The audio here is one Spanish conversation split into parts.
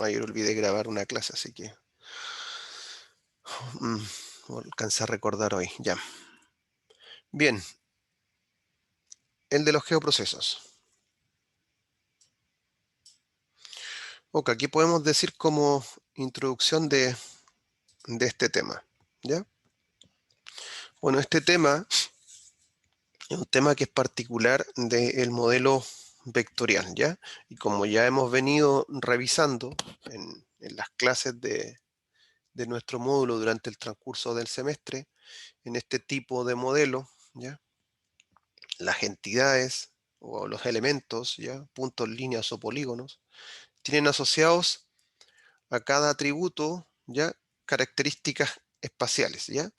Ayer olvidé grabar una clase, así que mm, alcancé a recordar hoy. Ya. Bien, el de los geoprocesos. Ok, aquí podemos decir como introducción de este tema. ¿Ya? Bueno, este tema es un tema que es particular del modelo vectorial, ¿ya? Y como ya hemos venido revisando en las clases de nuestro módulo durante el transcurso del semestre, en este tipo de modelo, ¿ya? Las entidades o los elementos, ¿ya? Puntos, líneas o polígonos, tienen asociados a cada atributo, ¿ya? Características espaciales, ¿ya?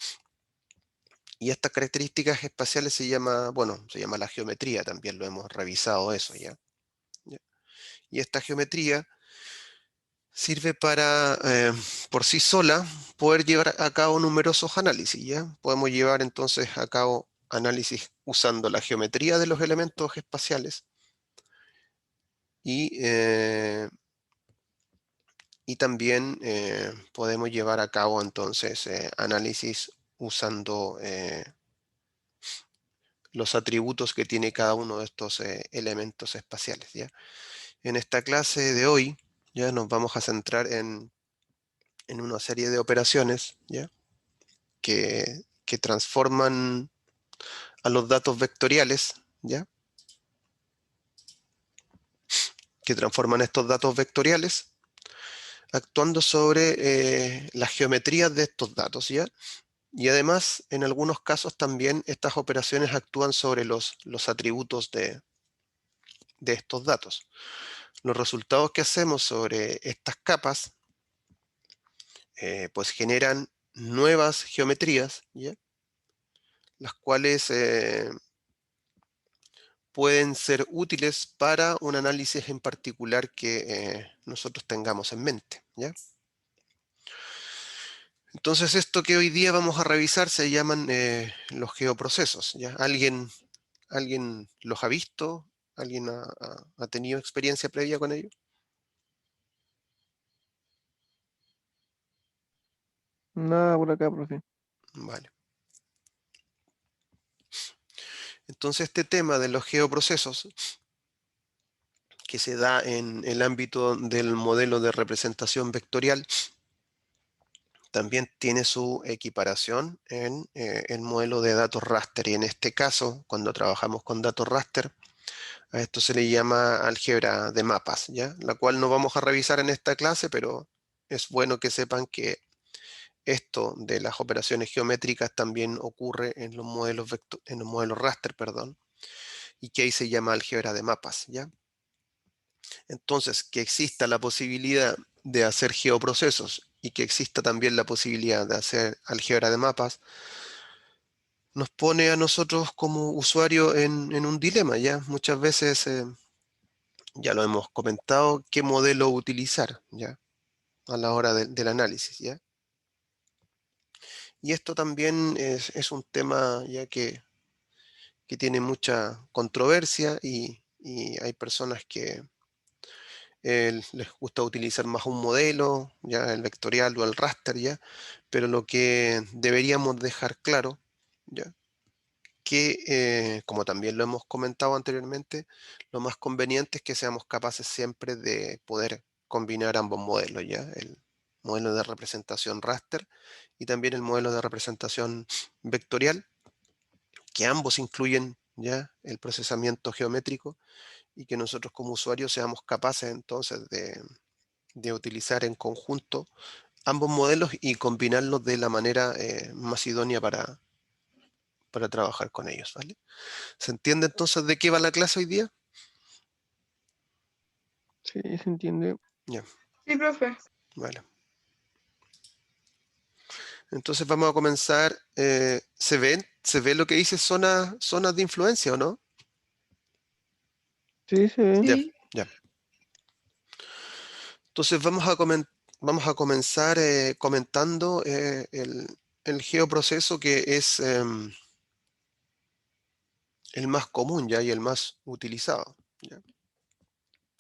Y estas características espaciales se llama la geometría, también lo hemos revisado eso, ¿ya? ¿Ya? Y esta geometría sirve para, por sí sola, poder llevar a cabo numerosos análisis, ¿ya? Podemos llevar entonces a cabo análisis usando la geometría de los elementos espaciales y, eh, y también podemos llevar a cabo entonces análisis usando los atributos que tiene cada uno de estos elementos espaciales, ¿ya? En esta clase de hoy ya nos vamos a centrar en una serie de operaciones, ¿ya? Que transforman a los datos vectoriales, ¿ya? Que transforman estos datos vectoriales actuando sobre las geometrías de estos datos, ¿ya? Y además, en algunos casos también estas operaciones actúan sobre los atributos de estos datos. Los resultados que hacemos sobre estas capas, pues generan nuevas geometrías, ¿ya? Las cuales pueden ser útiles para un análisis en particular que nosotros tengamos en mente, ¿ya? Entonces, esto que hoy día vamos a revisar se llaman los geoprocesos, ¿ya? ¿Alguien los ha visto? ¿Alguien ha tenido experiencia previa con ello? Nada por acá, profe. Vale. Entonces, este tema de los geoprocesos, que se da en el ámbito del modelo de representación vectorial, también tiene su equiparación en el modelo de datos raster. Y en este caso, cuando trabajamos con datos raster, a esto se le llama álgebra de mapas, ¿ya? La cual no vamos a revisar en esta clase, pero es bueno que sepan que esto de las operaciones geométricas también ocurre en los en los modelos raster, perdón, y que ahí se llama álgebra de mapas, ¿ya? Entonces, que exista la posibilidad de hacer geoprocesos y que exista también la posibilidad de hacer álgebra de mapas, nos pone a nosotros como usuario en un dilema, ¿ya? Muchas veces, ya lo hemos comentado, qué modelo utilizar, ¿ya? A la hora del análisis, ¿ya? Y esto también es un tema ya que tiene mucha controversia y hay personas que les gusta utilizar más un modelo, ya el vectorial o el raster, ya, pero lo que deberíamos dejar claro, ya, que como también lo hemos comentado anteriormente, lo más conveniente es que seamos capaces siempre de poder combinar ambos modelos, ya, el modelo de representación raster y también el modelo de representación vectorial, que ambos incluyen ya el procesamiento geométrico y que nosotros como usuarios seamos capaces entonces de utilizar en conjunto ambos modelos y combinarlos de la manera más idónea para trabajar con ellos, ¿vale? ¿Se entiende entonces de qué va la clase hoy día? Sí, se entiende. Ya, Sí, profe. vale. Entonces vamos a comenzar. ¿Se ve lo que dice zonas de influencia o no? Sí, se ve. Ya, Sí. ya. Entonces vamos a comenzar comentando el geoproceso que es el más común ya y el más utilizado, ¿ya?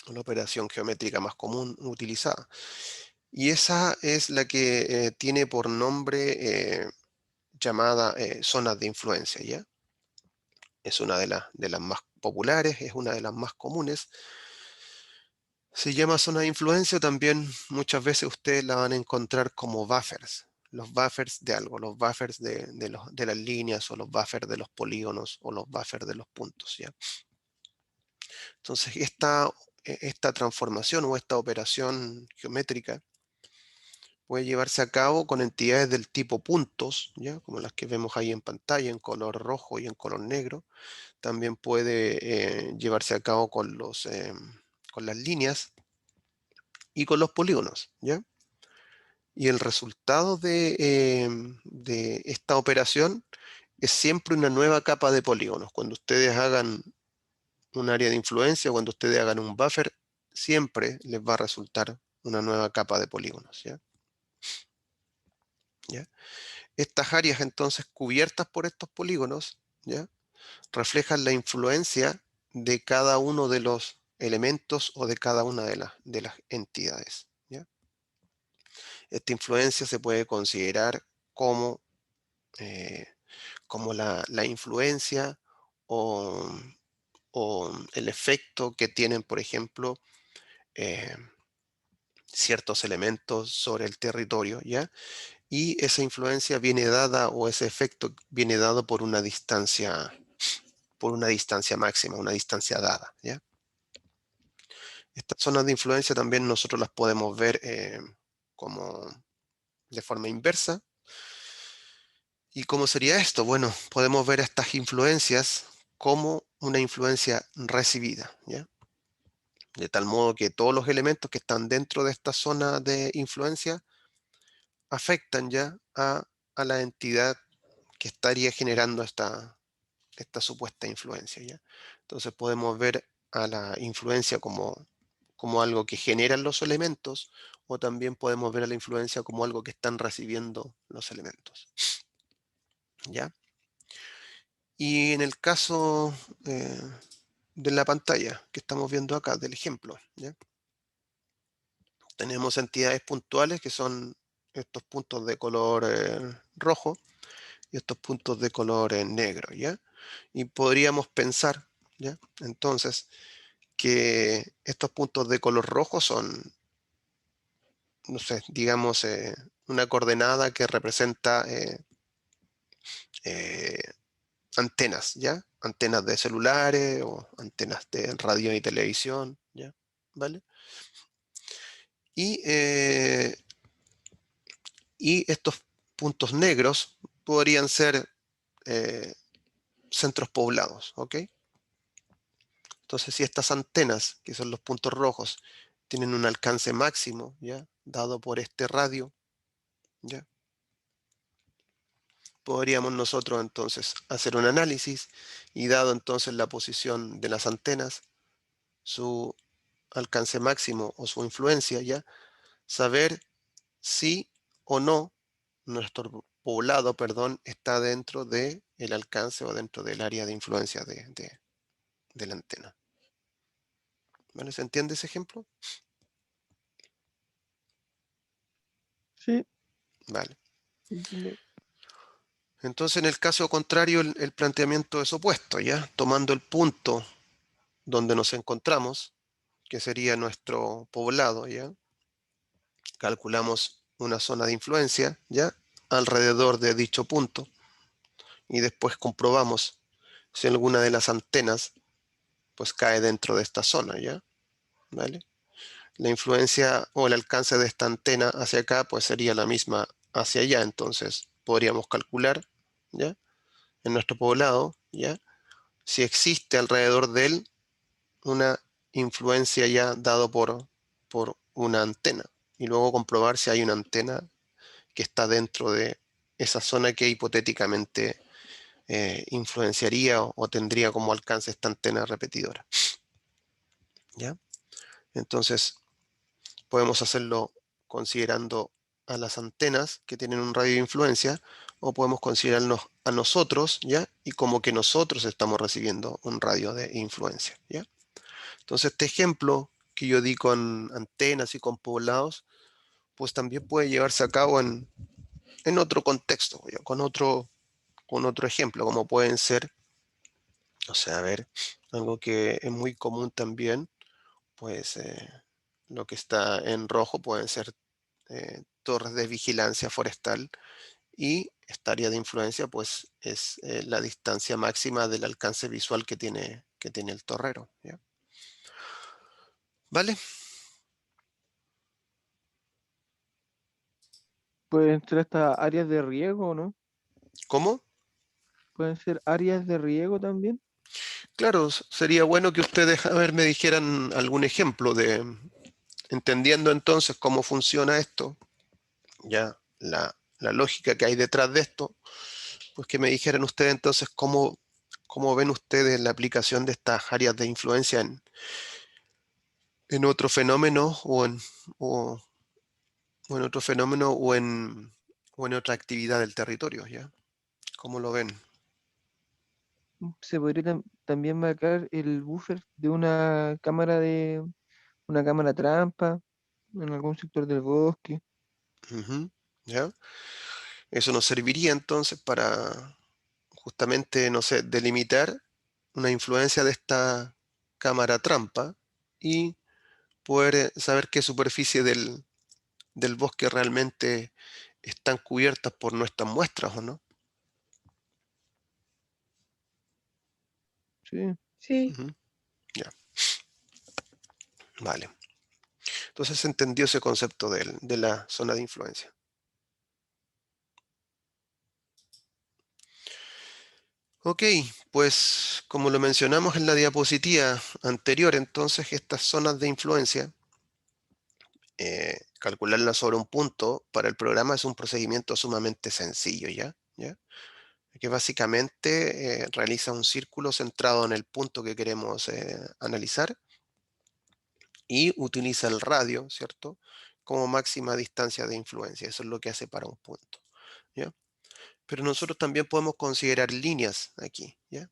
la operación geométrica más común utilizada. Y esa es la que tiene por nombre llamada zonas de influencia, ¿ya? Es una de las más populares, es una de las más comunes. Se llama zona de influencia, también muchas veces ustedes la van a encontrar como buffers. Los buffers de algo, los buffers de las líneas o los buffers de los polígonos o los buffers de los puntos, ¿ya? Entonces, esta transformación o esta operación geométrica puede llevarse a cabo con entidades del tipo puntos, ¿ya? Como las que vemos ahí en pantalla, en color rojo y en color negro. También puede llevarse a cabo con las líneas y con los polígonos, ¿ya? Y el resultado de esta operación es siempre una nueva capa de polígonos. Cuando ustedes hagan un área de influencia, cuando ustedes hagan un buffer, siempre les va a resultar una nueva capa de polígonos, ¿ya? ¿Ya? Estas áreas entonces cubiertas por estos polígonos, ¿ya? Reflejan la influencia de cada uno de los elementos o de cada una de las entidades, ¿ya? Esta influencia se puede considerar como, eh, como la influencia o, o el efecto que tienen, por ejemplo, eh, ciertos elementos sobre el territorio, ¿ya? Y esa influencia viene dada o ese efecto viene dado por una distancia máxima, una distancia dada, ¿ya? Estas zonas de influencia también nosotros las podemos ver como de forma inversa. ¿Y cómo sería esto? Bueno, podemos ver estas influencias como una influencia recibida, ¿ya? De tal modo que todos los elementos que están dentro de esta zona de influencia afectan ya a la entidad que estaría generando esta supuesta influencia, ¿ya? Entonces podemos ver a la influencia como algo que generan los elementos, o también podemos ver a la influencia como algo que están recibiendo los elementos, ¿ya? Y en el caso de la pantalla que estamos viendo acá, del ejemplo, ¿ya? Tenemos entidades puntuales que son estos puntos de color rojo y estos puntos de color negro, ¿ya? Y podríamos pensar, ¿ya? Entonces, que estos puntos de color rojo son, no sé, digamos, una coordenada que representa eh, antenas, ¿ya? Antenas de celulares o antenas de radio y televisión, ¿ya? ¿Vale? Y, eh, y estos puntos negros podrían ser eh, centros poblados, ¿ok? Entonces, si estas antenas, que son los puntos rojos, tienen un alcance máximo, ¿ya? Dado por este radio, ¿ya? Podríamos nosotros entonces hacer un análisis y dado entonces la posición de las antenas, su alcance máximo o su influencia, ¿ya? Saber si o no nuestro poblado, perdón, está dentro del alcance o dentro del área de influencia de la antena. ¿Vale? ¿Se entiende ese ejemplo? Sí, Vale. entiendo. Entonces, en el caso contrario, el planteamiento es opuesto, ¿ya? Tomando el punto donde nos encontramos, que sería nuestro poblado, ¿ya? Calculamos una zona de influencia, ¿ya? Alrededor de dicho punto y después comprobamos si alguna de las antenas pues cae dentro de esta zona, ¿ya? ¿Vale? La influencia o el alcance de esta antena hacia acá pues sería la misma hacia allá, entonces podríamos calcular, ¿ya? En nuestro poblado, ¿ya? Si existe alrededor de él una influencia ya dado por una antena y luego comprobar si hay una antena que está dentro de esa zona que hipotéticamente influenciaría o tendría como alcance esta antena repetidora, ¿ya? Entonces podemos hacerlo considerando a las antenas que tienen un radio de influencia o podemos considerarnos a nosotros, ¿ya? Y como que nosotros estamos recibiendo un radio de influencia, ¿ya? Entonces este ejemplo que yo di con antenas y con poblados, pues también puede llevarse a cabo en otro contexto, ya, con otro ejemplo, como pueden ser, o sea, a ver, algo que es muy común también, pues lo que está en rojo pueden ser torres de vigilancia forestal y esta área de influencia, pues es la distancia máxima del alcance visual que tiene el torrero, ¿ya? ¿Vale? Pueden ser hasta áreas de riego, ¿no? ¿Cómo? Pueden ser áreas de riego también. Claro, sería bueno que ustedes, a ver, me dijeran algún ejemplo de, entendiendo entonces cómo funciona esto, ya la lógica que hay detrás de esto, pues que me dijeran ustedes entonces cómo ven ustedes la aplicación de estas áreas de influencia en otro fenómeno o, o en otro fenómeno o en otra actividad del territorio, ¿ya? ¿Cómo lo ven? Se podría también marcar el buffer de una cámara trampa en algún sector del bosque. Ujú, ¿ya? Eso nos serviría entonces para justamente, no sé, delimitar una influencia de esta cámara trampa y poder saber qué superficie del bosque realmente están cubiertas por nuestras muestras o no. Sí, Sí, Ujú, ya, vale. Entonces se entendió ese concepto de la zona de influencia. Ok, pues como lo mencionamos en la diapositiva anterior, entonces estas zonas de influencia, calcularlas sobre un punto para el programa es un procedimiento sumamente sencillo, ¿ya? ¿Ya? Que básicamente realiza un círculo centrado en el punto que queremos analizar y utiliza el radio, ¿cierto? Como máxima distancia de influencia. Eso es lo que hace para un punto, ¿ya? Pero nosotros también podemos considerar líneas aquí, ¿ya?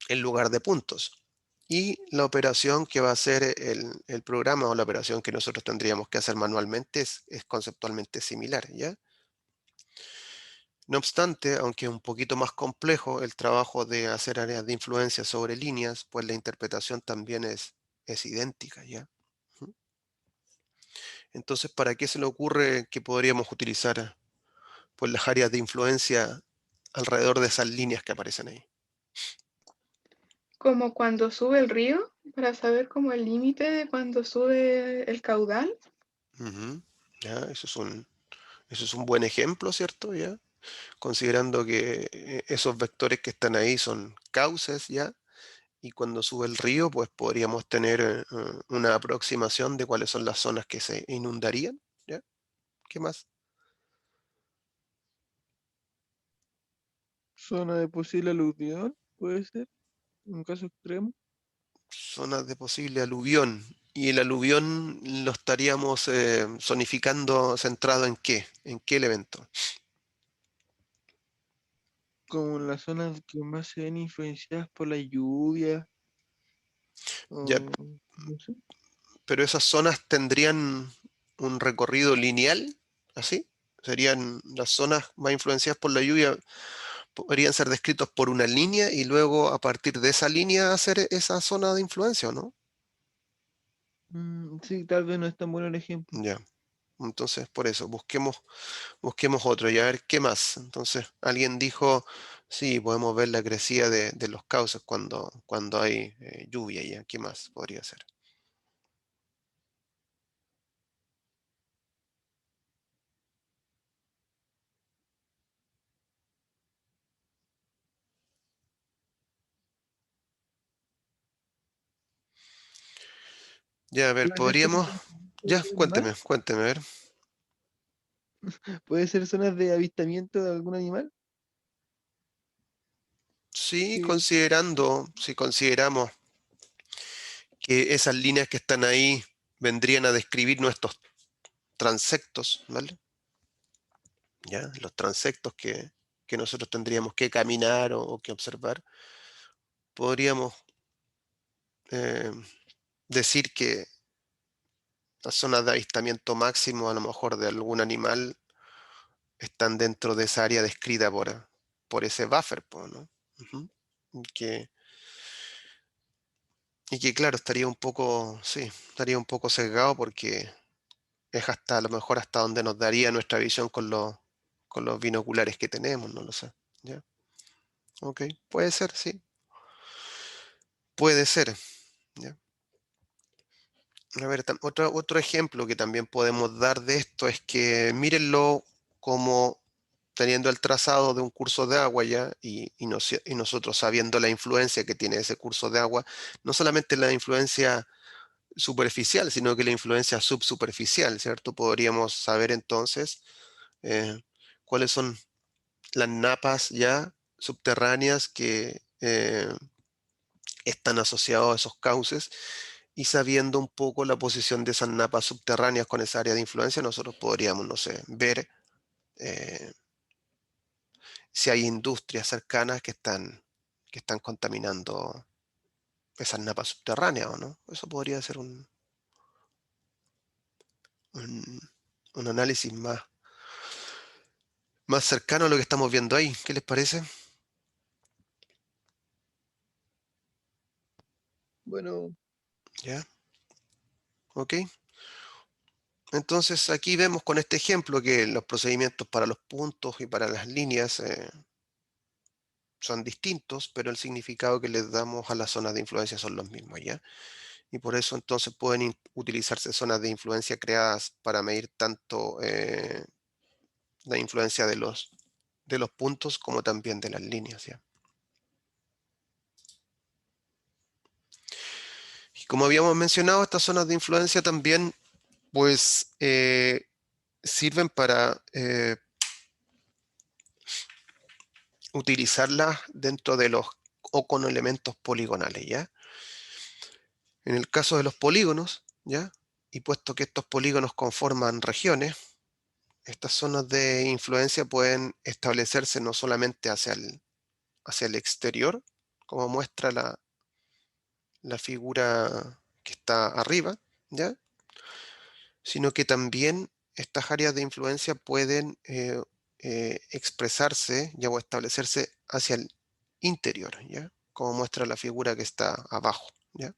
En lugar de puntos. Y la operación que va a hacer el programa o la operación que nosotros tendríamos que hacer manualmente es conceptualmente similar, ¿ya? No obstante, aunque un poquito más complejo el trabajo de hacer áreas de influencia sobre líneas, pues la interpretación también es idéntica, ¿ya? Ujú. Entonces, ¿para qué se le ocurre que podríamos utilizar pues, las áreas de influencia alrededor de esas líneas que aparecen ahí? como cuando sube el río, para saber como el límite de cuando sube el caudal. Ujú. ¿Ya? Eso es un buen ejemplo, ¿cierto? ¿Ya? Considerando que esos vectores que están ahí son cauces, ¿ya? Y cuando sube el río, pues podríamos tener una aproximación de cuáles son las zonas que se inundarían, ¿ya? ¿Qué más? zona de posible aluvión, puede ser, en un caso extremo, Zonas de posible aluvión. Y el aluvión lo estaríamos zonificando centrado en qué? ¿En qué elemento? como en las zonas que más se ven influenciadas por la lluvia, Ya, o no sé, pero esas zonas tendrían un recorrido lineal, ¿así? Serían las zonas más influenciadas por la lluvia, podrían ser descritos por una línea y luego a partir de esa línea hacer esa zona de influencia, ¿o no? sí, tal vez no es tan bueno el ejemplo. Ya, entonces por eso, busquemos otro y a ver qué más. Entonces, alguien dijo, sí, podemos ver la crecida de los cauces cuando hay lluvia, ¿ya? ¿Qué más podría ser? Ya, a ver, Puede ser zonas podríamos, ya, del mar, cuénteme, a ver. puede ser zonas de avistamiento de algún animal. Sí, Que, si consideramos que esas líneas que están ahí vendrían a describir nuestros transectos, ¿vale? ¿Ya? Los transectos que nosotros tendríamos que caminar, o que observar, podríamos, decir que las zonas de avistamiento máximo a lo mejor de algún animal están dentro de esa área descrita por ese buffer, po, ¿no? Ujú. Y que claro, estaría un poco, sí, estaría un poco sesgado porque es hasta a lo mejor hasta donde nos daría nuestra visión con los binoculares que tenemos, no lo sé. ¿Ya? Ok, puede ser, sí. Puede ser. ¿Ya? A ver, otro ejemplo que también podemos dar de esto es que mírenlo como teniendo el trazado de un curso de agua ya y nosotros sabiendo la influencia que tiene ese curso de agua, no solamente la influencia superficial, sino que la influencia subsuperficial, ¿cierto? Podríamos saber entonces eh, cuáles son las napas ya subterráneas que están asociadas a esos cauces y sabiendo un poco la posición de esas napas subterráneas con esa área de influencia, nosotros podríamos, no sé, ver eh, si hay industrias cercanas que están contaminando esas napas subterráneas o no. Eso podría ser un, un análisis más cercano a lo que estamos viendo ahí. ¿Qué les parece? Bueno, ¿Ya? ¿Ok? Entonces aquí vemos con este ejemplo que los procedimientos para los puntos y para las líneas son distintos, pero el significado que les damos a las zonas de influencia son los mismos, ¿ya? Y por eso entonces pueden utilizarse zonas de influencia creadas para medir tanto la influencia de los puntos como también de las líneas, ¿ya? Y como habíamos mencionado, estas zonas de influencia también pues sirven para utilizarlas dentro de los o con elementos poligonales, ¿ya? En el caso de los polígonos, ¿ya? Y puesto que estos polígonos conforman regiones, estas zonas de influencia pueden establecerse no solamente hacia el exterior, como muestra la figura que está arriba, ¿ya? Sino que también estas áreas de influencia pueden expresarse ya o establecerse hacia el interior, ¿ya? Como muestra la figura que está abajo, ¿ya?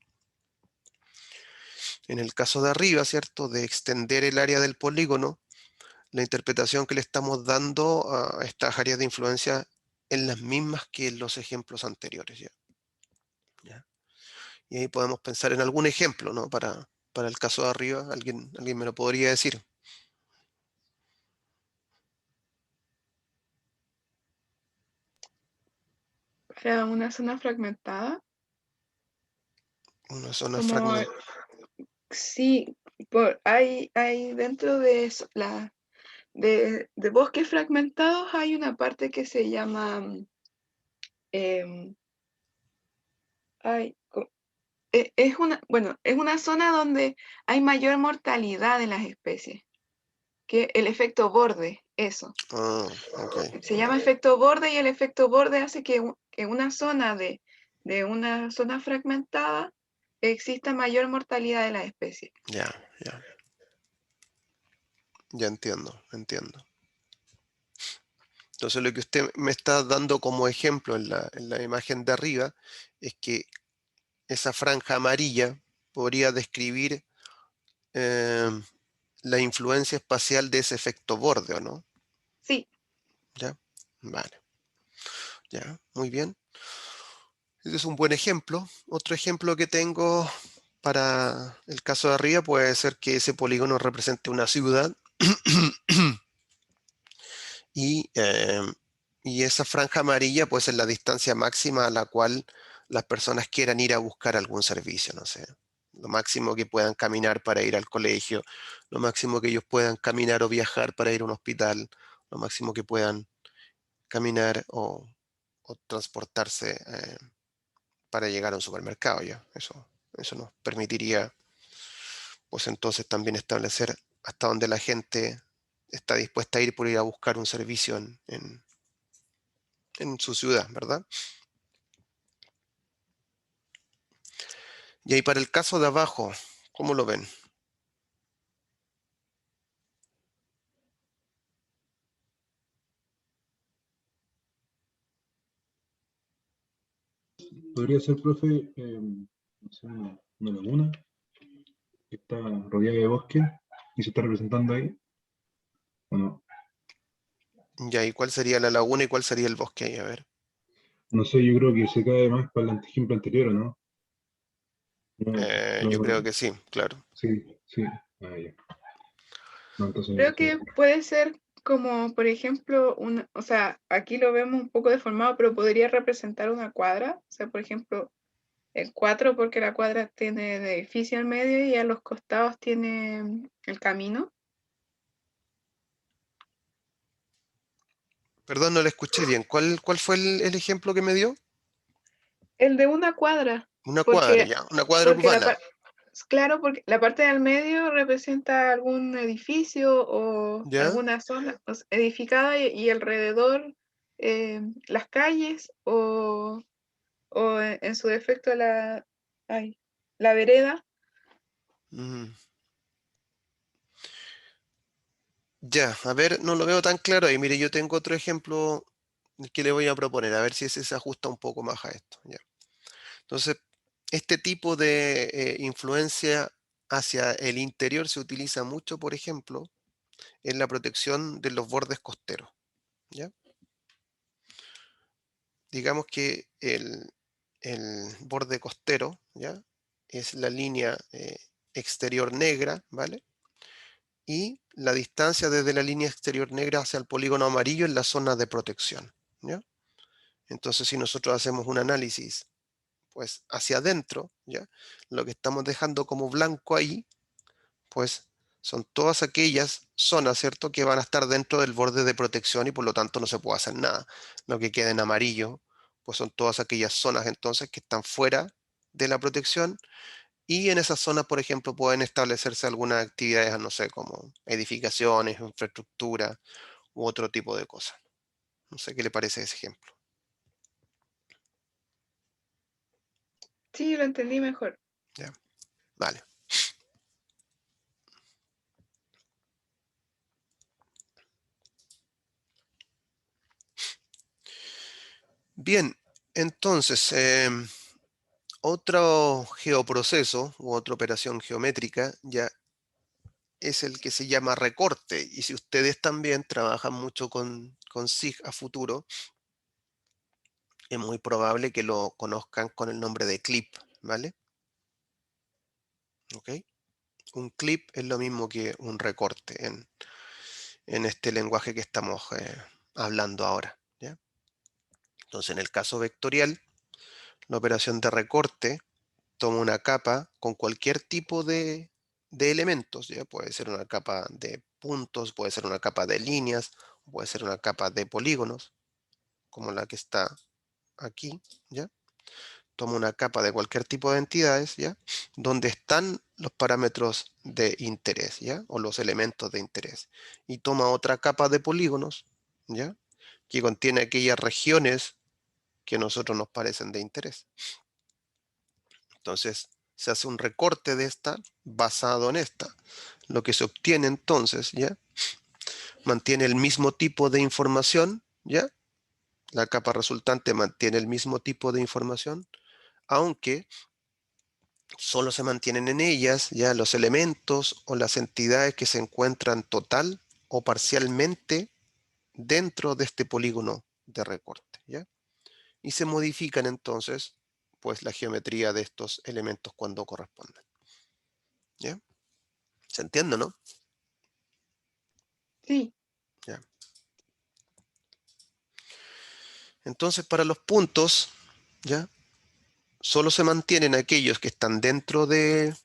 En el caso de arriba, ¿cierto? De extender el área del polígono, la interpretación que le estamos dando a estas áreas de influencia es las mismas que en los ejemplos anteriores, ¿ya? ¿Ya? Y ahí podemos pensar en algún ejemplo, ¿no? Para el caso de arriba, alguien me lo podría decir. Para una zona fragmentada, Una zona como fragmentada. sí, hay dentro de de bosques fragmentados hay una parte que se llama em, ay, es una, bueno, es una zona donde hay mayor mortalidad de las especies, que el efecto borde, eso. Ah, ok. Se llama efecto borde y el efecto borde hace que en una zona de una zona fragmentada exista mayor mortalidad de las especies. Ya, ya. Ya entiendo. Entonces lo que usted me está dando como ejemplo en la imagen de arriba es que esa franja amarilla podría describir eh, la influencia espacial de ese efecto borde, ¿o no? Sí, ¿Ya? Vale, ya, muy bien. Ese es un buen ejemplo. Otro ejemplo que tengo para el caso de arriba puede ser que ese polígono represente una ciudad y, y esa franja amarilla pues es la distancia máxima a la cual las personas quieran ir a buscar algún servicio, no sé. Lo máximo que puedan caminar para ir al colegio, lo máximo que ellos puedan caminar o viajar para ir a un hospital, lo máximo que puedan caminar o transportarse para llegar a un supermercado, ya. Eso nos permitiría, pues entonces también establecer hasta dónde la gente está dispuesta a ir por ir a buscar un servicio en su ciudad, ¿verdad? Y ahí para el caso de abajo, ¿cómo lo ven? Podría ser, profe, no sé, una laguna que está rodeada de bosque y se está representando ahí. ¿O no? Y ahí, ¿cuál sería la laguna y cuál sería el bosque ahí? A ver. No sé, yo creo que se cae más para el ejemplo anterior, ¿o no? Yo creo No, que sí, claro. sí, sí. Ah, ya. No, entonces no Creo sé. que puede ser como, por ejemplo, o sea, aquí lo vemos un poco deformado, pero podría representar una cuadra. O sea, por ejemplo, el 4 porque la cuadra tiene el edificio en medio y a los costados tiene el camino. Perdón, no le escuché bien. ¿Cuál fue el ejemplo que me dio? El de una cuadra, Una cuadra, porque, ya. Una cuadra porque urbana. claro, porque la parte del medio representa algún edificio o ¿Ya? alguna zona edificada y alrededor las calles o en su defecto la vereda. Mm. Ya, a ver, no lo veo tan claro ahí. Mire, yo tengo otro ejemplo que le voy a proponer, a ver si ese se ajusta un poco más a esto. Ya. Entonces, este tipo de influencia hacia el interior se utiliza mucho, por ejemplo, en la protección de los bordes costeros. ¿Ya? Digamos que el borde costero, ¿ya? Es la línea exterior negra, ¿vale? Y la distancia desde la línea exterior negra hacia el polígono amarillo es la zona de protección, ¿ya? Entonces, si nosotros hacemos un análisis, pues hacia adentro, ¿ya? Lo que estamos dejando como blanco ahí, pues son todas aquellas zonas, ¿cierto?, que van a estar dentro del borde de protección y por lo tanto no se puede hacer nada. Lo que queda en amarillo, pues son todas aquellas zonas entonces que están fuera de la protección y en esas zonas, por ejemplo, pueden establecerse algunas actividades, no sé, como edificaciones, infraestructura u otro tipo de cosas. No sé qué le parece ese ejemplo. Sí, lo entendí mejor. ¿Ya? Vale. Bien, entonces, otro geoproceso u otra operación geométrica ya es el que se llama recorte. Y si ustedes también trabajan mucho con SIG a futuro, es muy probable que lo conozcan con el nombre de clip, ¿vale? ¿Ok? Un clip es lo mismo que un recorte en este lenguaje que estamos hablando ahora, ¿ya? Entonces, en el caso vectorial, la operación de recorte toma una capa con cualquier tipo de elementos, ¿ya? Puede ser una capa de puntos, puede ser una capa de líneas, puede ser una capa de polígonos, como la que está aquí, ¿ya? Toma una capa de cualquier tipo de entidades, ¿ya? Donde están los parámetros de interés, ¿ya? O los elementos de interés. Y toma otra capa de polígonos, ¿ya? Que contiene aquellas regiones que a nosotros nos parecen de interés. Entonces, se hace un recorte de esta basado en esta. Lo que se obtiene entonces, ¿ya? Mantiene el mismo tipo de información, ¿ya? La capa resultante mantiene el mismo tipo de información, aunque solo se mantienen en ellas ya los elementos o las entidades que se encuentran total o parcialmente dentro de este polígono de recorte, ¿ya? Y se modifican entonces, pues, la geometría de estos elementos cuando corresponden, ¿ya? ¿Se entiende, no? Sí, Ya. Entonces, para los puntos, ¿ya? Solo se mantienen aquellos que están dentro del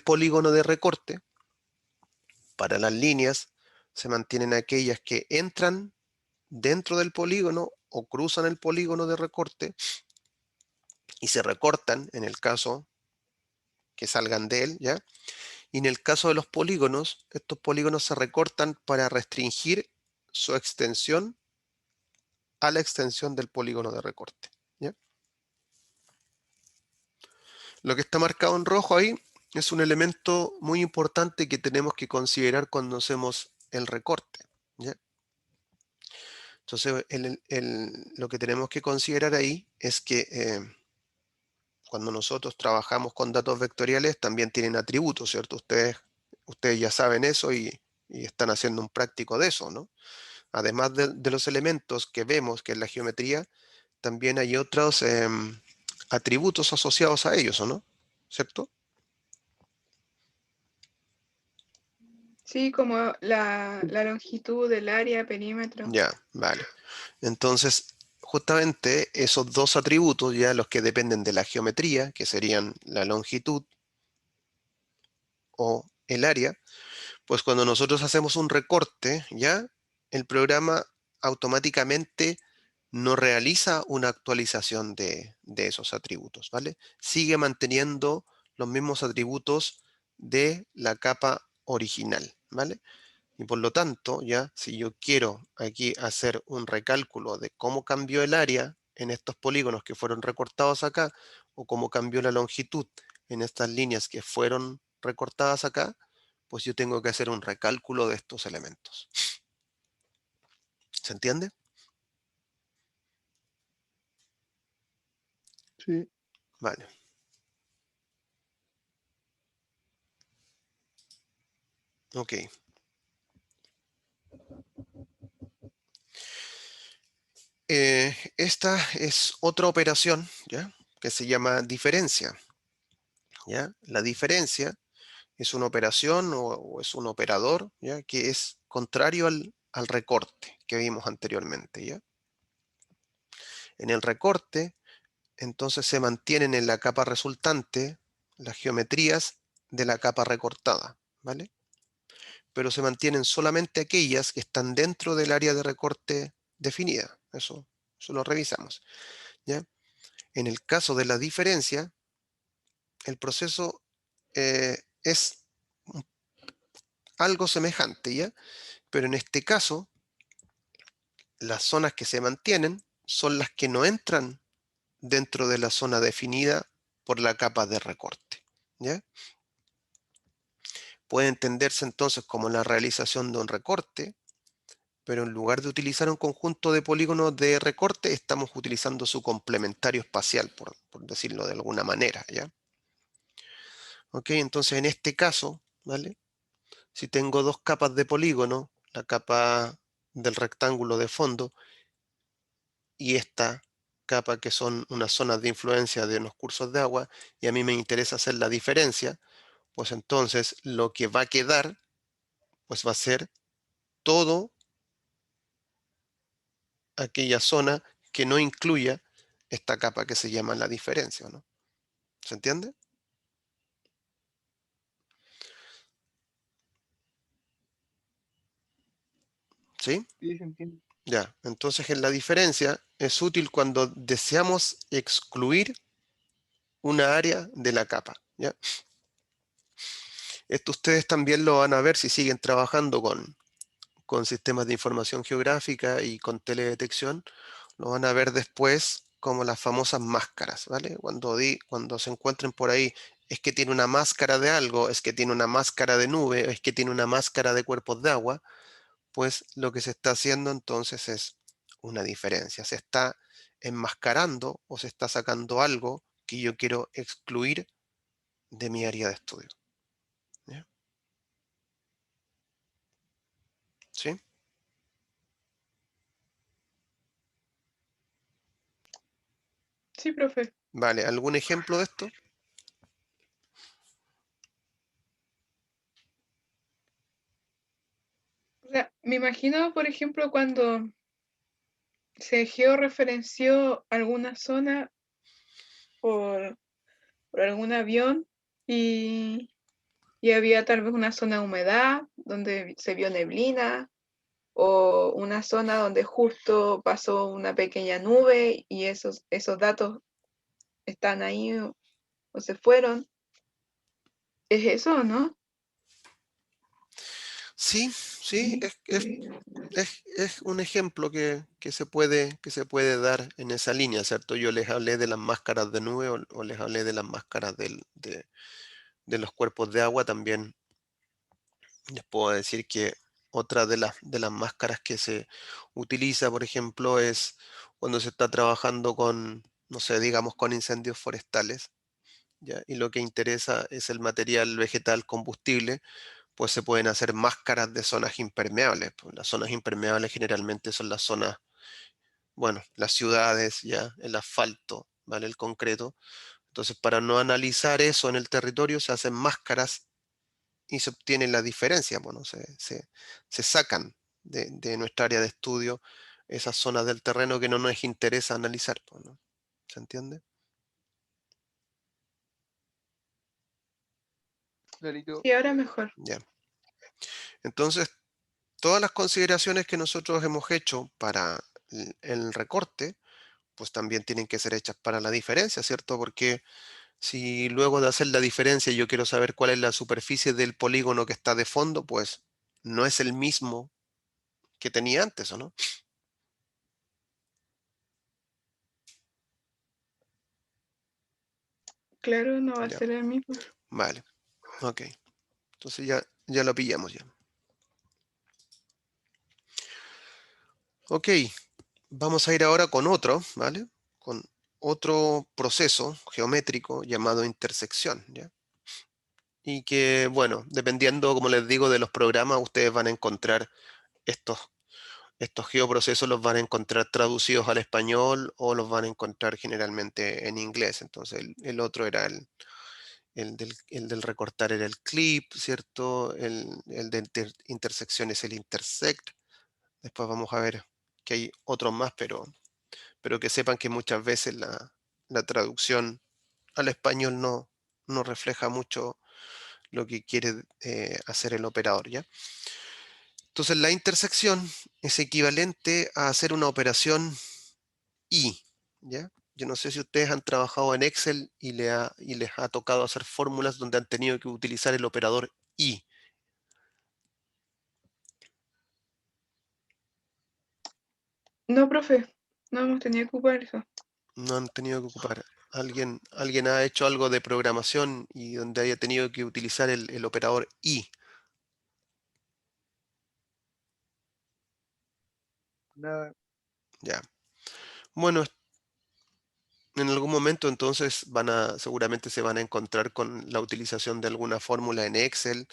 polígono de recorte. Para las líneas, se mantienen aquellas que entran dentro del polígono o cruzan el polígono de recorte y se recortan en el caso que salgan de él, ¿ya? Y en el caso de los polígonos, estos polígonos se recortan para restringir su extensión a la extensión del polígono de recorte, ¿ya? Lo que está marcado en rojo ahí es un elemento muy importante que tenemos que considerar cuando hacemos el recorte, ¿ya? Entonces, lo que tenemos que considerar ahí es que cuando nosotros trabajamos con datos vectoriales también tienen atributos, ¿cierto? Ustedes ya saben eso y están haciendo un práctico de eso, ¿no? Además de los elementos que vemos, que es la geometría, también hay otros atributos asociados a ellos, ¿o no? ¿Cierto? Sí, como la longitud del área, perímetro. Ya, vale. Entonces, justamente esos dos atributos, ya los que dependen de la geometría, que serían la longitud o el área, pues cuando nosotros hacemos un recorte, ya, el programa automáticamente no realiza una actualización de esos atributos, ¿vale? Sigue manteniendo los mismos atributos de la capa original, ¿vale? Y por lo tanto, ya, si yo quiero aquí hacer un recálculo de cómo cambió el área en estos polígonos que fueron recortados acá, o cómo cambió la longitud en estas líneas que fueron recortadas acá, pues yo tengo que hacer un recálculo de estos elementos. ¿Se entiende? Sí. Vale. Ok. Esta es otra operación, ¿ya? Que se llama diferencia, ¿ya? La diferencia es una operación o es un operador, ¿ya? Que es contrario al recorte que vimos anteriormente, ¿ya? En el recorte, entonces se mantienen en la capa resultante las geometrías de la capa recortada, ¿vale? Pero se mantienen solamente aquellas que están dentro del área de recorte definida. Eso lo revisamos, ¿ya? En el caso de la diferencia, el proceso es algo semejante, ¿ya? Pero en este caso, las zonas que se mantienen son las que no entran dentro de la zona definida por la capa de recorte, ¿ya? Puede entenderse entonces como la realización de un recorte, pero en lugar de utilizar un conjunto de polígonos de recorte, estamos utilizando su complementario espacial, por decirlo de alguna manera, ¿ya? Ok, entonces en este caso, ¿vale? Si tengo dos capas de polígono, la capa del rectángulo de fondo y esta capa que son unas zonas de influencia de unos cursos de agua, y a mí me interesa hacer la diferencia, pues entonces lo que va a quedar, pues va a ser todo aquella zona que no incluya esta capa que se llama la diferencia, ¿no? ¿Se entiende? ¿Sí? Sí, se entiende. Ya, entonces en la diferencia es útil cuando deseamos excluir una área de la capa, ¿ya? Esto ustedes también lo van a ver si siguen trabajando con sistemas de información geográfica y con teledetección, lo van a ver después como las famosas máscaras, ¿vale? Cuando se encuentren por ahí, es que tiene una máscara de algo, es que tiene una máscara de nube, es que tiene una máscara de cuerpos de agua, pues lo que se está haciendo entonces es una diferencia. Se está enmascarando o se está sacando algo que yo quiero excluir de mi área de estudio. ¿Ya? ¿Sí? Sí, profe. Vale, ¿algún ejemplo de esto? O sea, me imagino, por ejemplo, cuando se georreferenció alguna zona por, por algún avión y, y había tal vez una zona de humedad donde se vio neblina o una zona donde justo pasó una pequeña nube y esos datos están ahí o se fueron. ¿Es eso o no? Sí, Sí, es un ejemplo que se puede dar en esa línea, ¿cierto? Yo les hablé de las máscaras de nube o les hablé de las máscaras de los cuerpos de agua. También les puedo decir que otra de las máscaras que se utiliza, por ejemplo, es cuando se está trabajando con, no sé, digamos, con incendios forestales, ¿ya? Y lo que interesa es el material vegetal combustible, pues se pueden hacer máscaras de zonas impermeables. Pues las zonas impermeables generalmente son las zonas, bueno, las ciudades, ya, el asfalto, ¿vale? El concreto. Entonces, para no analizar eso en el territorio, se hacen máscaras y se obtiene la diferencia. Bueno, se sacan de nuestra área de estudio esas zonas del terreno que no nos interesa analizar, pues, ¿no? ¿Se entiende? Clarito. Y ahora mejor. Ya. Entonces, todas las consideraciones que nosotros hemos hecho para el recorte, pues también tienen que ser hechas para la diferencia, ¿cierto? Porque si luego de hacer la diferencia yo quiero saber cuál es la superficie del polígono que está de fondo, pues no es el mismo que tenía antes, ¿o no? Claro, no va a Ya, ser el mismo. vale, ok. Entonces ya lo pillamos ya. Ok, vamos a ir ahora con otro, ¿vale? Con otro proceso geométrico llamado intersección, ¿ya? Y que, bueno, dependiendo, como les digo, de los programas, ustedes van a encontrar estos geoprocesos los van a encontrar traducidos al español o los van a encontrar generalmente en inglés. Entonces, el otro era el del recortar era el clip, ¿cierto? El de intersección es el intersect. Después vamos a ver que hay otros más, pero que sepan que muchas veces la traducción al español no refleja mucho lo que quiere hacer el operador, ¿ya? Entonces, la intersección es equivalente a hacer una operación y, ¿ya? Yo no sé si ustedes han trabajado en Excel y les ha tocado hacer fórmulas donde han tenido que utilizar el operador y. No, profe, no hemos tenido que ocupar eso. No han tenido que ocupar. ¿Alguien ha hecho algo de programación y donde haya tenido que utilizar el operador y? Nada. Ya. Bueno, en algún momento entonces seguramente se van a encontrar con la utilización de alguna fórmula en Excel,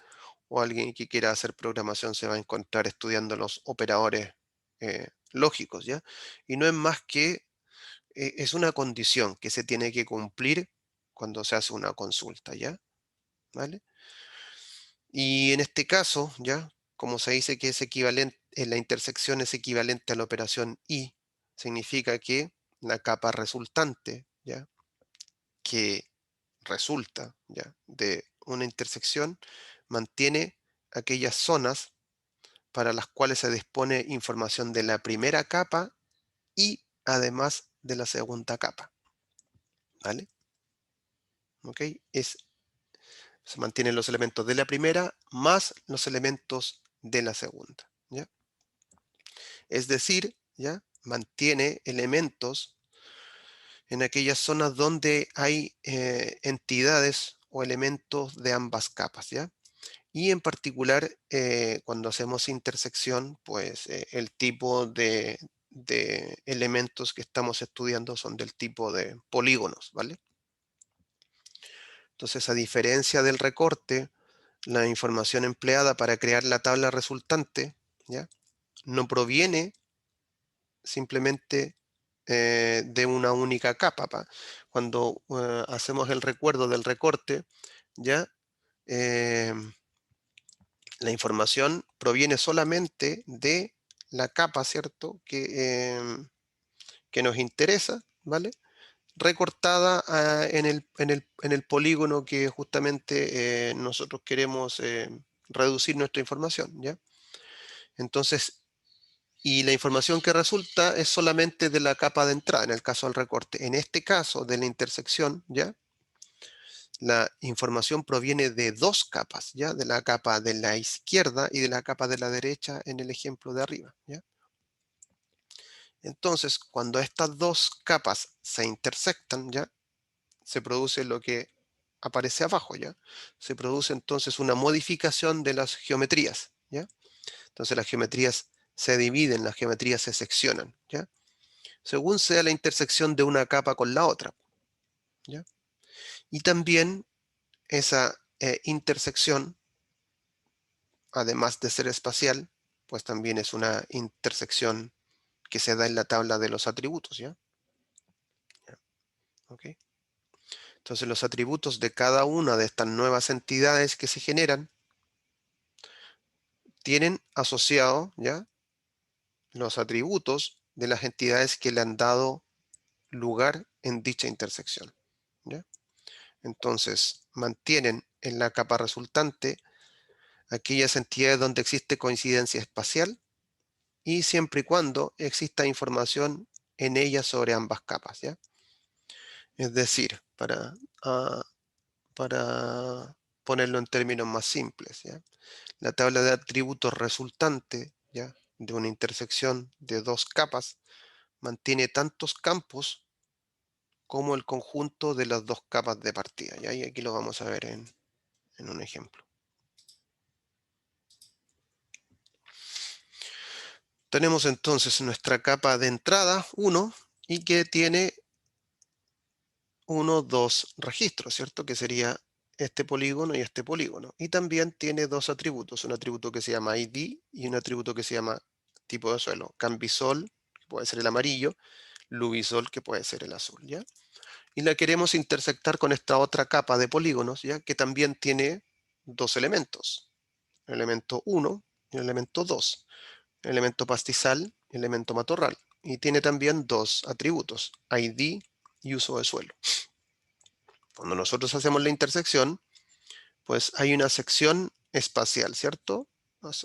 o alguien que quiera hacer programación se va a encontrar estudiando los operadores lógicos, ¿ya? Y no es más que, es una condición que se tiene que cumplir cuando se hace una consulta, ¿ya? ¿Vale? Y en este caso, ¿ya? Como se dice que es equivalente, la intersección es equivalente a la operación y, significa que la capa resultante, ¿ya? Que resulta, ¿ya? De una intersección mantiene aquellas zonas para las cuales se dispone información de la primera capa y además de la segunda capa, ¿vale? ¿Ok? Se mantienen los elementos de la primera más los elementos de la segunda, ¿ya? Es decir, ¿ya? Mantiene elementos en aquellas zonas donde hay entidades o elementos de ambas capas, ¿ya? Y en particular, cuando hacemos intersección, pues el tipo de elementos que estamos estudiando son del tipo de polígonos, ¿vale? Entonces, a diferencia del recorte, la información empleada para crear la tabla resultante, ¿ya? No proviene simplemente de una única capa. Cuando hacemos el recuerdo del recorte, ¿ya? Em, la información proviene solamente de la capa, ¿cierto? Que nos interesa, ¿vale? Recortada en el polígono que justamente nosotros queremos reducir nuestra información, ¿ya? Entonces, y la información que resulta es solamente de la capa de entrada, en el caso del recorte. En este caso de la intersección, ¿ya? la información proviene de dos capas, ¿ya? De la capa de la izquierda y de la capa de la derecha en el ejemplo de arriba, ¿ya? Entonces, cuando estas dos capas se intersectan, ¿ya? Se produce lo que aparece abajo, ¿ya? Se produce entonces una modificación de las geometrías, ¿ya? Entonces las geometrías se dividen, las geometrías se seccionan, ¿ya? Según sea la intersección de una capa con la otra, ¿ya? Y también esa intersección, además de ser espacial, pues también es una intersección que se da en la tabla de los atributos, ¿ya? ¿Ok? Entonces los atributos de cada una de estas nuevas entidades que se generan tienen asociado, ¿ya? Los atributos de las entidades que le han dado lugar en dicha intersección, ¿ya? Entonces mantienen en la capa resultante aquellas entidades donde existe coincidencia espacial y siempre y cuando exista información en ellas sobre ambas capas, ¿ya? Es decir, ah, para ponerlo en términos más simples, ¿ya? La tabla de atributos resultante, ¿ya? De una intersección de dos capas mantiene tantos campos como el conjunto de las dos capas de partida, ¿ya? Y aquí lo vamos a ver en un ejemplo. Tenemos entonces nuestra capa de entrada 1 y que tiene 2 registros, ¿cierto? Que sería este polígono y este polígono. Y también tiene dos atributos, un atributo que se llama ID y un atributo que se llama tipo de suelo. Cambisol, que puede ser el amarillo, Lubisol, que puede ser el azul, ¿ya? Y la queremos intersectar con esta otra capa de polígonos, ¿ya? Que también tiene dos elementos, el elemento 1 y el elemento 2, el elemento pastizal y el elemento matorral. Y tiene también dos atributos, ID y uso de suelo. Cuando nosotros hacemos la intersección, pues hay una sección espacial, ¿cierto?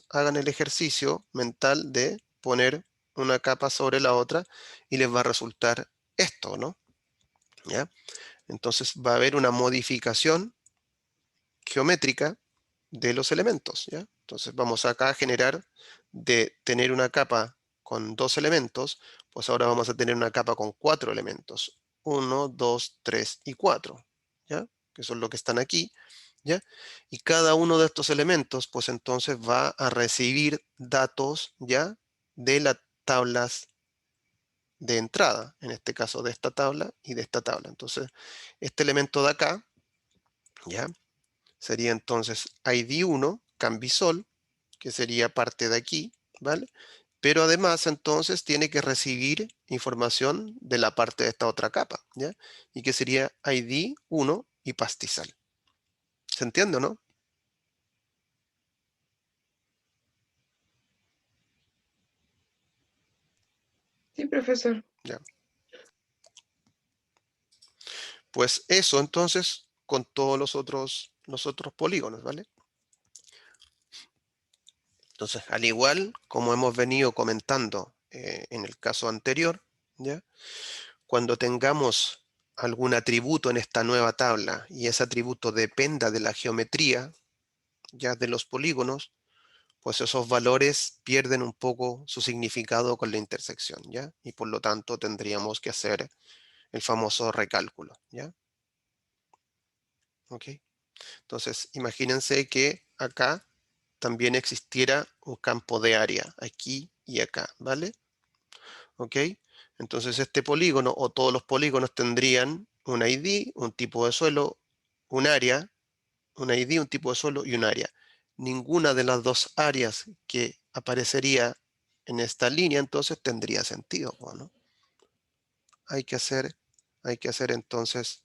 Hagan el ejercicio mental de poner una capa sobre la otra y les va a resultar esto, ¿no? ¿Ya? Entonces va a haber una modificación geométrica de los elementos, ¿ya? Entonces vamos acá a generar de tener una capa con dos elementos, pues ahora vamos a tener una capa con 4 elementos. 1, 2, 3 y 4, ¿ya? Que son los que están aquí, ¿ya? Y cada uno de estos elementos, pues entonces va a recibir datos, ¿ya? De las tablas de entrada, en este caso de esta tabla y de esta tabla. Entonces, este elemento de acá, ¿ya? Sería entonces ID1, Cambisol, que sería parte de aquí, ¿vale? Pero además entonces tiene que recibir información de la parte de esta otra capa, ¿ya? Y que sería ID1 y pastizal. ¿Se entiende o no? Sí, profesor. Ya. Pues eso entonces con todos los otros polígonos, ¿vale? Entonces, al igual como hemos venido comentando en el caso anterior, ¿ya? Cuando tengamos algún atributo en esta nueva tabla y ese atributo dependa de la geometría, ya de los polígonos, pues esos valores pierden un poco su significado con la intersección, ¿ya? Y por lo tanto tendríamos que hacer el famoso recálculo, ¿ya? ¿Ok? Entonces, imagínense que acá también existiera un campo de área, aquí y acá, ¿vale? ¿Ok? Entonces este polígono o todos los polígonos tendrían un ID, un tipo de suelo, un área, un ID, un tipo de suelo y un área. Ninguna de las dos áreas que aparecería en esta línea entonces tendría sentido, ¿no? Hay que hacer entonces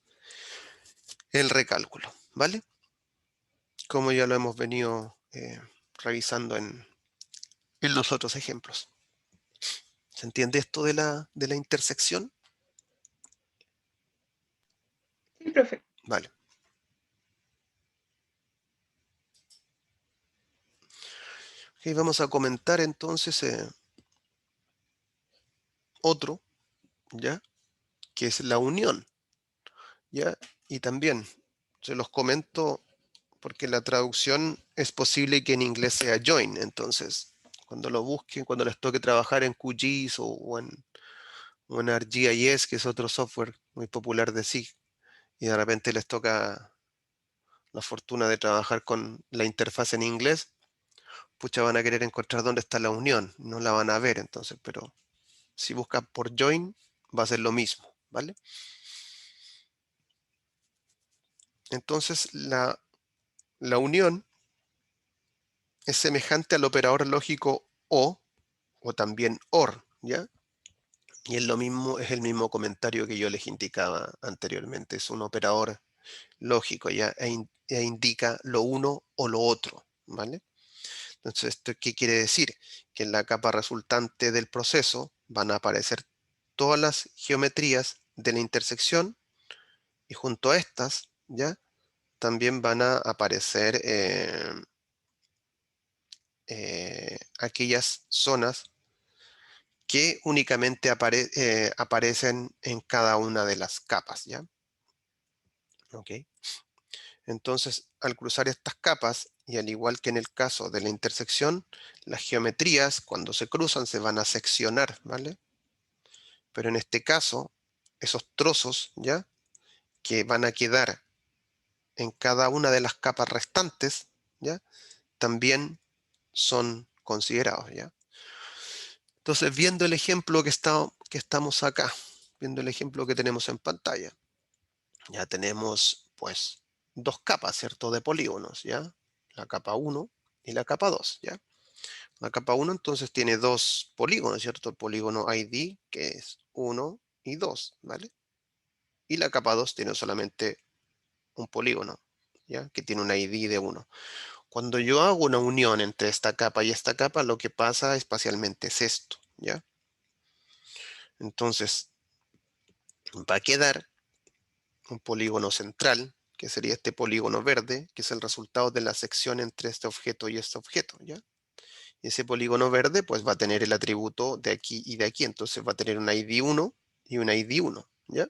el recálculo, ¿vale? Como ya lo hemos venido revisando en los otros ejemplos. ¿Se entiende esto de la intersección? Sí, profe. Vale. Ok, vamos a comentar entonces otro, ¿ya? Que es la unión, ¿ya? Y también Se los comento porque la traducción es posible que en inglés sea join. Entonces, cuando lo busquen, cuando les toque trabajar en QGIS o en ArcGIS, que es otro software muy popular de SIG, y de repente les toca la fortuna de trabajar con la interfaz en inglés, pucha, van a querer encontrar dónde está la unión, no la van a ver entonces, pero si buscan por join, va a ser lo mismo, ¿vale? Entonces, la unión es semejante al operador lógico o también OR, ¿ya? Y es lo mismo, es el mismo comentario que yo les indicaba anteriormente, es un operador lógico, ¿ya? E indica lo uno o lo otro, ¿vale? Entonces, ¿esto qué quiere decir? Que en la capa resultante del proceso van a aparecer todas las geometrías de la intersección y junto a estas, ¿ya? También van a aparecer aquellas zonas que únicamente aparecen en cada una de las capas, ¿ya? ¿Ok? Entonces, al cruzar estas capas, y al igual que en el caso de la intersección, las geometrías, cuando se cruzan, se van a seccionar, ¿vale? Pero en este caso, esos trozos, ¿ya? Que van a quedar en cada una de las capas restantes, ¿ya? También son considerados, ¿ya? Entonces, viendo el ejemplo que estamos acá, viendo el ejemplo que tenemos en pantalla, ya tenemos, pues, dos capas, ¿cierto? De polígonos, ¿ya? La capa 1 y la capa 2, ¿ya? La capa 1 entonces tiene dos polígonos, ¿cierto? El polígono ID, que es 1 y 2, ¿vale? Y la capa 2 tiene solamente un polígono, ¿ya? Que tiene un ID de 1. Cuando yo hago una unión entre esta capa y esta capa, lo que pasa espacialmente es esto, ¿ya? Entonces, va a quedar un polígono central, que sería este polígono verde, que es el resultado de la sección entre este objeto y este objeto, ¿ya? Y ese polígono verde, pues va a tener el atributo de aquí y de aquí, entonces va a tener un ID 1 y un ID 1, ¿ya?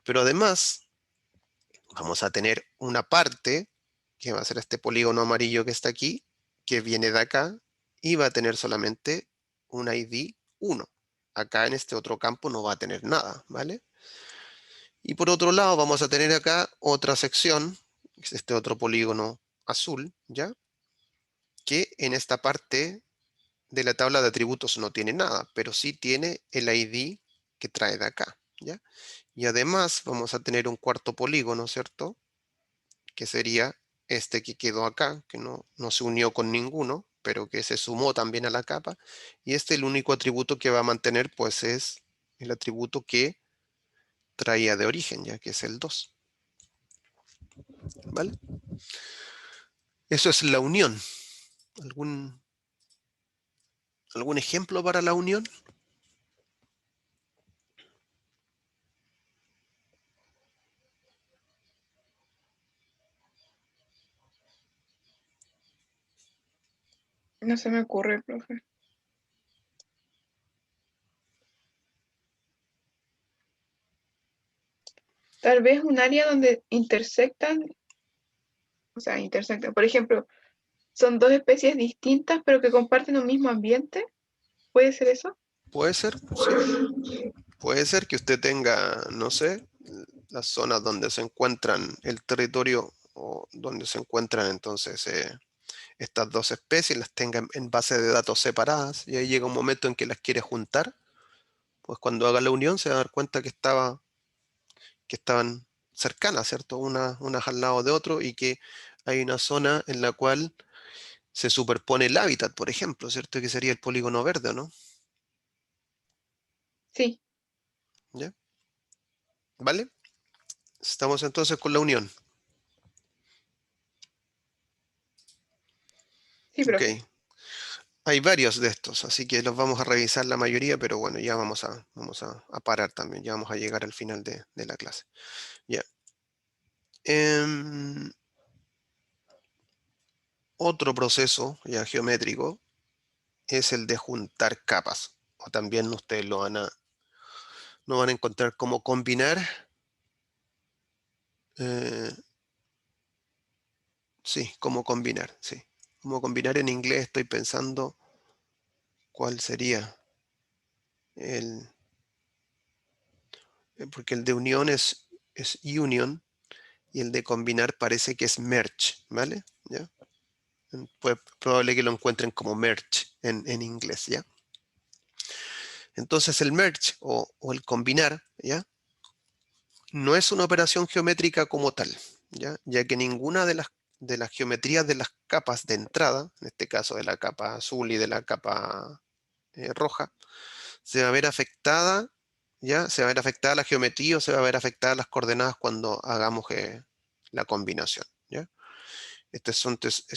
Pero además, vamos a tener una parte, que va a ser este polígono amarillo que está aquí, que viene de acá, y va a tener solamente un ID 1. Acá en este otro campo no va a tener nada, ¿vale? Y por otro lado vamos a tener acá otra sección, que es este otro polígono azul, ¿ya? Que en esta parte de la tabla de atributos no tiene nada, pero sí tiene el ID que trae de acá, ¿ya? Y además vamos a tener un cuarto polígono, ¿cierto? Que sería este que quedó acá, que no se unió con ninguno, pero que se sumó también a la capa. Y el único atributo que va a mantener, pues es el atributo que traía de origen, ya que es el 2. ¿Vale? Eso es la unión. ¿Algún ejemplo para la unión? No se me ocurre, profe. Tal vez un área donde intersectan, por ejemplo, son dos especies distintas pero que comparten un mismo ambiente. ¿Puede ser eso? Puede ser, sí. Puede ser que usted tenga, no sé, las zonas donde se encuentran el territorio o donde se encuentran entonces estas dos especies, las tenga en base de datos separadas y ahí llega un momento en que las quiere juntar, pues cuando haga la unión se va a dar cuenta que estaban cercanas, ¿cierto? Unas al lado de otro y que hay una zona en la cual se superpone el hábitat, por ejemplo, ¿cierto? Que sería el polígono verde, ¿no? Sí, ¿Ya? ¿Vale? Estamos entonces con la unión. sí, Ok. profe. Hay varios de estos, así que los vamos a revisar la mayoría, pero bueno, ya vamos a parar también, ya vamos a llegar al final de la clase. Ya. Otro proceso ya geométrico es el de juntar capas, o también ustedes no van a encontrar cómo combinar Sí, cómo combinar, sí. Cómo combinar en inglés, estoy pensando cuál sería porque el de unión es union y el de combinar parece que es merge, ¿vale? ¿Ya? Pues probable que lo encuentren como merge en inglés, ¿ya? Entonces el merge o el combinar, ¿ya? No es una operación geométrica como tal, ya que ninguna de las geometrías de las capas de entrada, en este caso de la capa azul y de la capa roja, se va a ver afectada, ¿ya? Se va a ver afectada la geometría o se va a ver afectada las coordenadas cuando hagamos la combinación, ¿ya? Es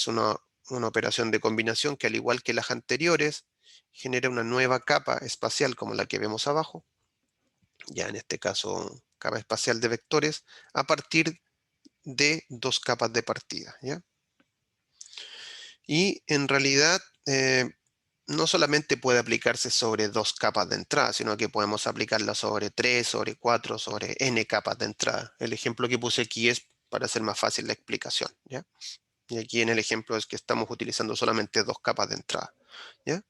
una operación de combinación que, al igual que las anteriores, genera una nueva capa espacial como la que vemos abajo, ya en este caso capa espacial de vectores, a partir de dos capas de partida, ¿ya? Y en realidad no solamente puede aplicarse sobre dos capas de entrada, sino que podemos aplicarla sobre 3, sobre 4, sobre n capas de entrada. El ejemplo que puse aquí es para hacer más fácil la explicación, ¿ya? Y aquí en el ejemplo es que estamos utilizando solamente dos capas de entrada, ¿ya?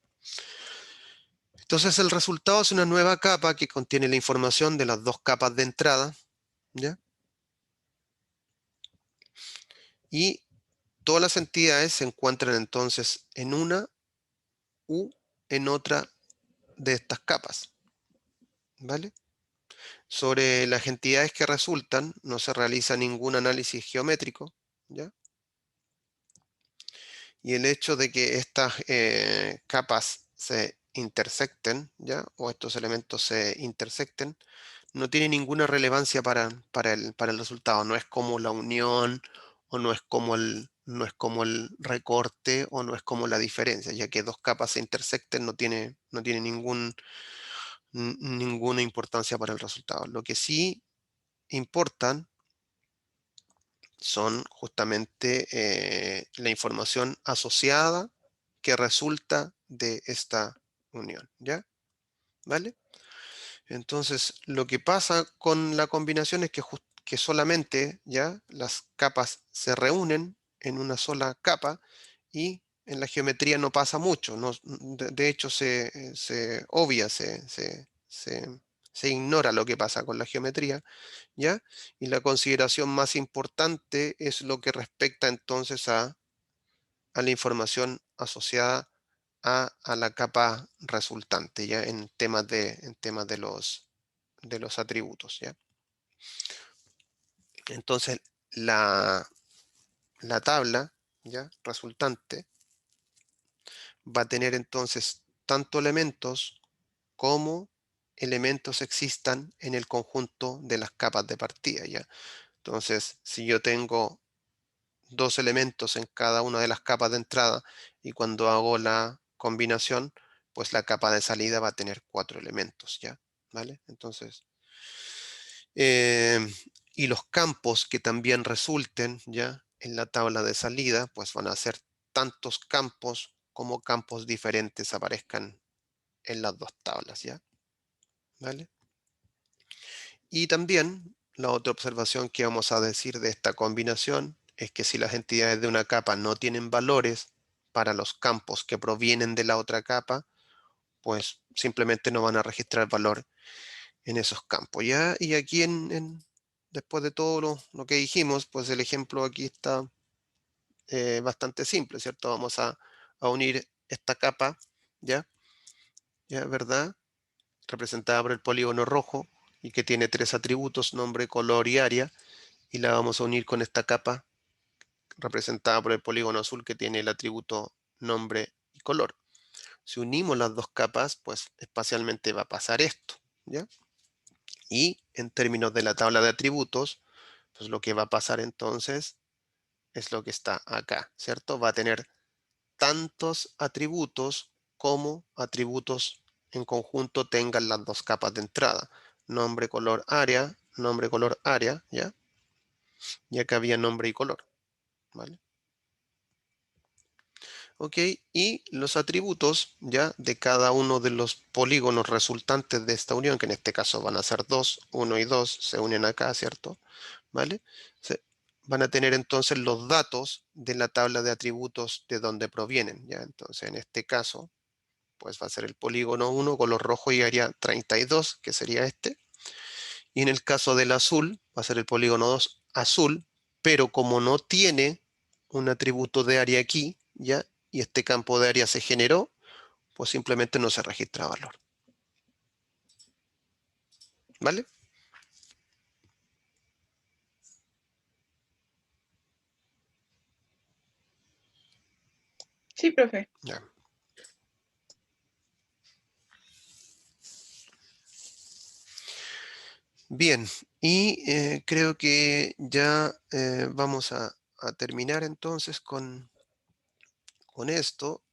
Entonces el resultado es una nueva capa que contiene la información de las dos capas de entrada, ¿ya? Y todas las entidades se encuentran entonces en una u en otra de estas capas, ¿vale? Sobre las entidades que resultan no se realiza ningún análisis geométrico, ¿ya? Y el hecho de que estas capas se intersecten, ¿ya? O estos elementos se intersecten, no tiene ninguna relevancia para el resultado. No es como la unión, o no es como el recorte, o no es como la diferencia, ya que dos capas se intersecten no tiene ninguna importancia para el resultado. Lo que sí importan son justamente la información asociada que resulta de esta unión, ¿ya? ¿Vale? Entonces, lo que pasa con la combinación es que solamente, ¿ya? Las capas se reúnen en una sola capa y en la geometría no pasa mucho. De hecho, se obvia, se ignora lo que pasa con la geometría, ¿ya? Y la consideración más importante es lo que respecta entonces a la información asociada a la capa resultante, ¿ya? En temas de los atributos, ¿ya? Entonces, la tabla, ¿ya? Resultante va a tener entonces tanto elementos como elementos existan en el conjunto de las capas de partida, ¿ya? Entonces, si yo tengo dos elementos en cada una de las capas de entrada y cuando hago la combinación, pues la capa de salida va a tener 4 elementos, ¿ya? ¿Vale? Entonces, y los campos que también resulten, ¿ya? En la tabla de salida, pues van a ser tantos campos como campos diferentes aparezcan en las dos tablas, ¿ya? ¿Vale? Y también la otra observación que vamos a decir de esta combinación es que si las entidades de una capa no tienen valores para los campos que provienen de la otra capa, pues simplemente no van a registrar valor en esos campos, ¿ya? Y aquí después de todo lo que dijimos, pues el ejemplo aquí está bastante simple, ¿cierto? Vamos a unir esta capa, ¿ya? ¿Ya? ¿Verdad? Representada por el polígono rojo y que tiene 3 atributos, nombre, color y área, y la vamos a unir con esta capa representada por el polígono azul que tiene el atributo nombre y color. Si unimos las dos capas, pues espacialmente va a pasar esto, ¿ya? Y en términos de la tabla de atributos, pues lo que va a pasar entonces es lo que está acá, ¿cierto? Va a tener tantos atributos como atributos en conjunto tengan las dos capas de entrada. Nombre, color, área, ¿ya? Y acá había nombre y color, ¿vale? Ok, y los atributos, ¿ya? De cada uno de los polígonos resultantes de esta unión, que en este caso van a ser 2, 1 y 2, se unen acá, ¿cierto? ¿Vale? van a tener entonces los datos de la tabla de atributos de donde provienen, ¿ya? Entonces, en este caso, pues va a ser el polígono 1, color rojo y área 32, que sería este. Y en el caso del azul, va a ser el polígono 2 azul, pero como no tiene un atributo de área aquí, ¿ya? Y este campo de área se generó, pues simplemente no se registra valor. ¿Vale? Sí, profe. Ya. Bien, y creo que ya vamos a terminar entonces con esto,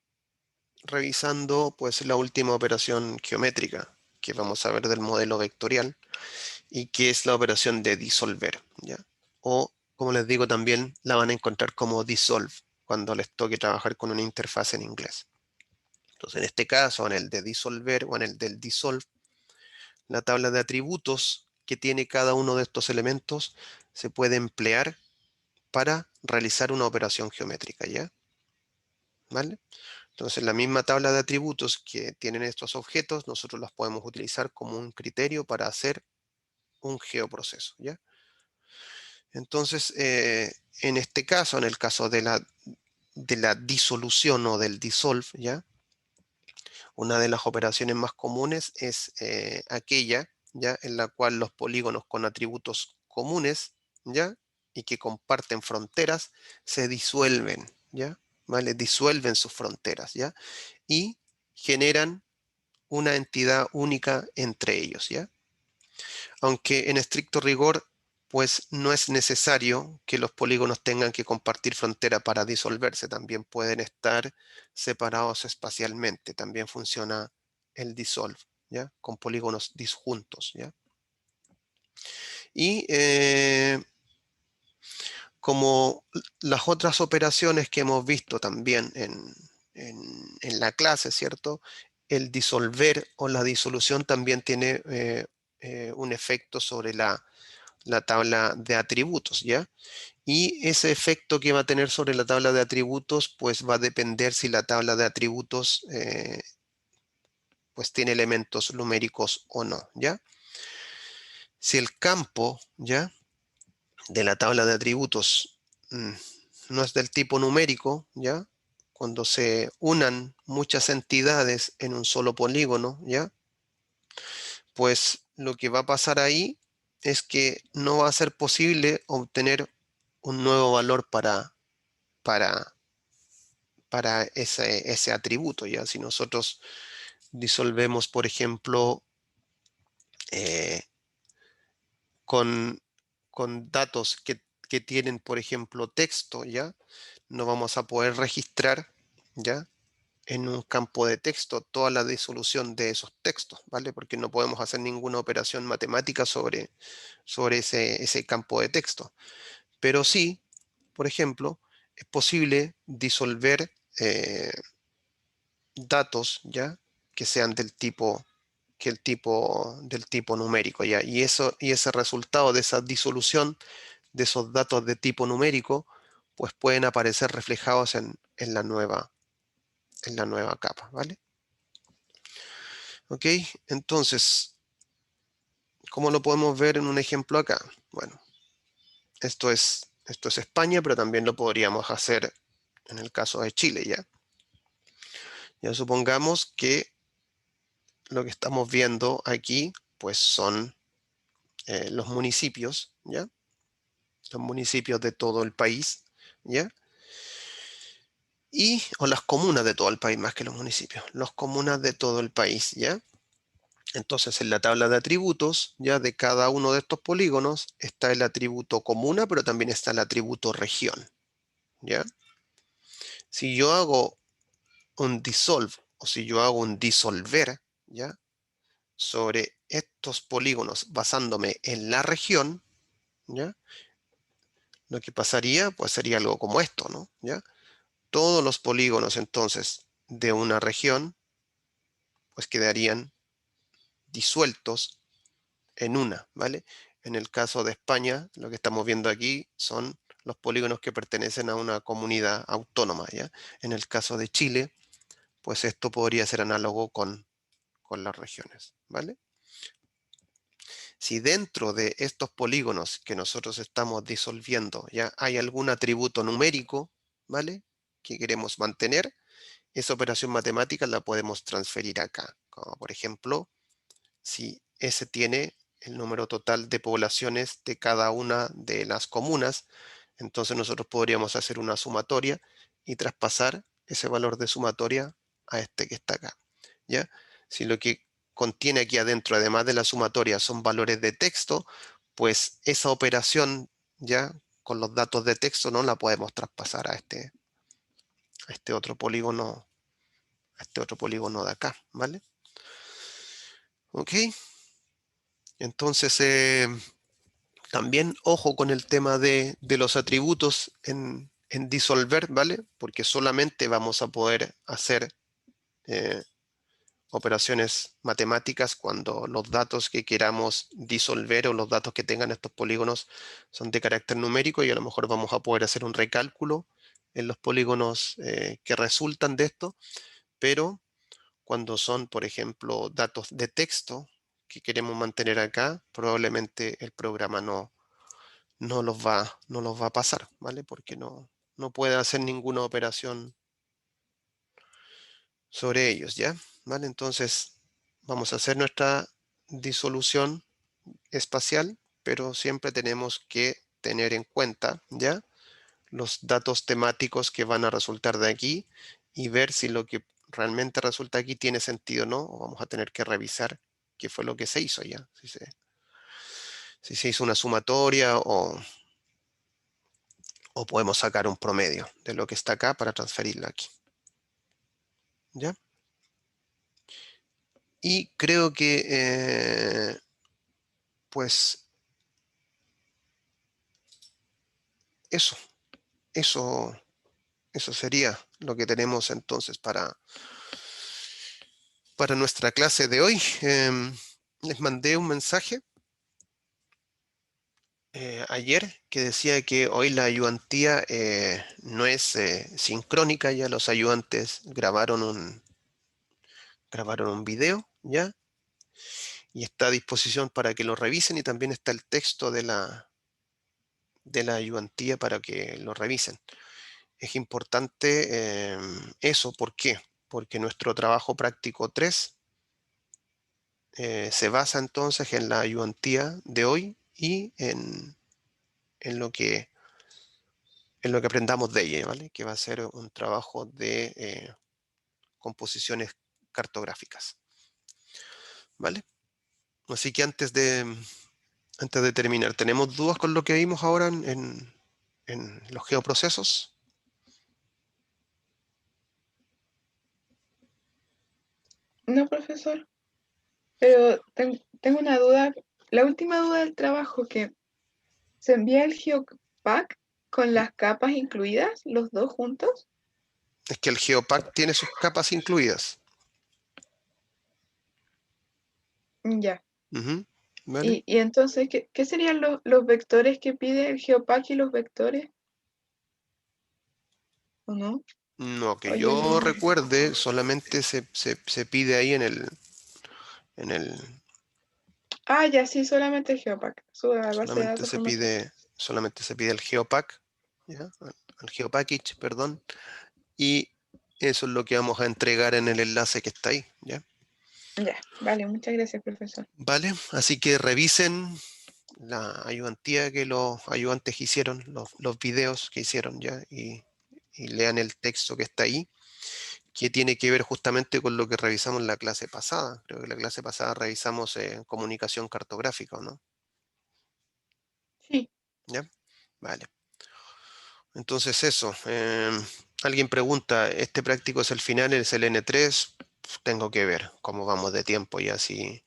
revisando pues la última operación geométrica que vamos a ver del modelo vectorial y que es la operación de disolver, ¿ya? O, como les digo, también la van a encontrar como dissolve cuando les toque trabajar con una interfaz en inglés. Entonces, en este caso, en el de disolver o en el del dissolve, la tabla de atributos que tiene cada uno de estos elementos se puede emplear para realizar una operación geométrica, ¿ya? ¿Vale? Entonces, la misma tabla de atributos que tienen estos objetos, nosotros las podemos utilizar como un criterio para hacer un geoproceso, ¿ya? Entonces, en este caso, en el caso de la disolución o del dissolve, ¿ya? Una de las operaciones más comunes es aquella, ¿ya? En la cual los polígonos con atributos comunes, ¿ya? Y que comparten fronteras, se disuelven, ¿ya? ¿Vale? Disuelven sus fronteras, ¿ya? Y generan una entidad única entre ellos, ¿ya? Aunque en estricto rigor, pues no es necesario que los polígonos tengan que compartir frontera para disolverse, también pueden estar separados espacialmente, también funciona el dissolve, ¿ya? Con polígonos disjuntos, ¿ya? Y como las otras operaciones que hemos visto también en la clase, ¿cierto? El disolver o la disolución también tiene un efecto sobre la tabla de atributos, ¿ya? Y ese efecto que va a tener sobre la tabla de atributos, pues va a depender si la tabla de atributos pues tiene elementos numéricos o no, ¿ya? Si el campo, ¿ya? De la tabla de atributos no es del tipo numérico, ¿ya? Cuando se unan muchas entidades en un solo polígono, ¿ya? Pues lo que va a pasar ahí es que no va a ser posible obtener un nuevo valor para, para ese atributo, ¿ya? Si nosotros disolvemos, por ejemplo, eh, con, con datos que tienen, por ejemplo, texto, ¿ya? No vamos a poder registrar, ¿ya? En un campo de texto toda la disolución de esos textos, ¿vale? Porque no podemos hacer ninguna operación matemática sobre ese campo de texto. Pero sí, por ejemplo, es posible disolver datos, ¿ya? Que sean del tipo numérico, ¿ya? Y ese resultado de esa disolución de esos datos de tipo numérico, pues pueden aparecer reflejados en la nueva capa, ¿vale? Ok, entonces, ¿cómo lo podemos ver en un ejemplo acá? Bueno, esto es España, pero también lo podríamos hacer en el caso de Chile, ¿ya? Ya supongamos que lo que estamos viendo aquí, pues son los municipios, ¿ya? Los municipios de todo el país, ¿ya? O las comunas de todo el país, más que los municipios, las comunas de todo el país, ¿ya? Entonces, en la tabla de atributos, ya de cada uno de estos polígonos, está el atributo comuna, pero también está el atributo región, ¿ya? Si yo hago un dissolve o si yo hago un disolver, ¿ya? Sobre estos polígonos basándome en la región, ¿ya? Lo que pasaría, pues sería algo como esto, ¿no? ¿Ya? Todos los polígonos, entonces, de una región, pues quedarían disueltos en una, ¿vale? En el caso de España, lo que estamos viendo aquí son los polígonos que pertenecen a una comunidad autónoma, ¿ya? En el caso de Chile, pues esto podría ser análogo con las regiones, ¿vale? Si dentro de estos polígonos que nosotros estamos disolviendo ya hay algún atributo numérico, ¿vale? Que queremos mantener, esa operación matemática la podemos transferir acá. Como por ejemplo, si ese tiene el número total de poblaciones de cada una de las comunas, entonces nosotros podríamos hacer una sumatoria y traspasar ese valor de sumatoria a este que está acá, ¿ya? Si lo que contiene aquí adentro, además de la sumatoria, son valores de texto, pues esa operación, ya con los datos de texto, no la podemos traspasar a este otro polígono de acá, ¿vale? Ok. Entonces, también ojo con el tema de los atributos en disolver, ¿vale? Porque solamente vamos a poder hacer operaciones matemáticas cuando los datos que queramos disolver o los datos que tengan estos polígonos son de carácter numérico, y a lo mejor vamos a poder hacer un recálculo en los polígonos que resultan de esto, pero cuando son, por ejemplo, datos de texto que queremos mantener acá, probablemente el programa no los va a pasar, ¿vale? Porque no puede hacer ninguna operación sobre ellos, ¿ya? ¿Vale? Entonces, vamos a hacer nuestra disolución espacial, pero siempre tenemos que tener en cuenta, ¿ya? Los datos temáticos que van a resultar de aquí y ver si lo que realmente resulta aquí tiene sentido o no, o vamos a tener que revisar qué fue lo que se hizo ya, si se hizo una sumatoria o podemos sacar un promedio de lo que está acá para transferirlo aquí. ¿Ya? Y creo que, pues, eso sería lo que tenemos entonces para nuestra clase de hoy. Les mandé un mensaje ayer que decía que hoy la ayudantía no es sincrónica, ya los ayudantes grabaron un video, ¿ya? Y está a disposición para que lo revisen, y también está el texto de la ayudantía para que lo revisen. Es importante eso, ¿por qué? Porque nuestro trabajo práctico 3 se basa entonces en la ayudantía de hoy y en lo que aprendamos de ella, ¿vale? Que va a ser un trabajo de composiciones cartográficas, ¿vale? Así que antes de terminar, ¿tenemos dudas con lo que vimos ahora en los geoprocesos? No, profesor, pero tengo una duda. La última duda del trabajo, que se envía el GeoPack con las capas incluidas, los dos juntos. Es que el GeoPack tiene sus capas incluidas. Ya. Ujú, ¿vale? Y entonces, ¿qué serían los vectores que pide el GeoPack y los vectores? ¿O no? No, que Oye, yo recuerde, solamente se pide ahí en el, Ah, ya, sí, solamente el GeoPack. Sube a la base de datos como tal. solamente se pide el GeoPack, ¿ya? El GeoPackage, perdón, y eso es lo que vamos a entregar en el enlace que está ahí, ¿ya? Ya, vale, muchas gracias, profesor. Vale, así que revisen la ayudantía que los ayudantes hicieron, los videos que hicieron, ¿ya? Y lean el texto que está ahí, que tiene que ver justamente con lo que revisamos en la clase pasada. Creo que la clase pasada revisamos comunicación cartográfica, ¿o no? Sí. ¿Ya? Vale. Entonces eso. Alguien pregunta, ¿este práctico es el final, es el N3? Tengo que ver cómo vamos de tiempo ya. Si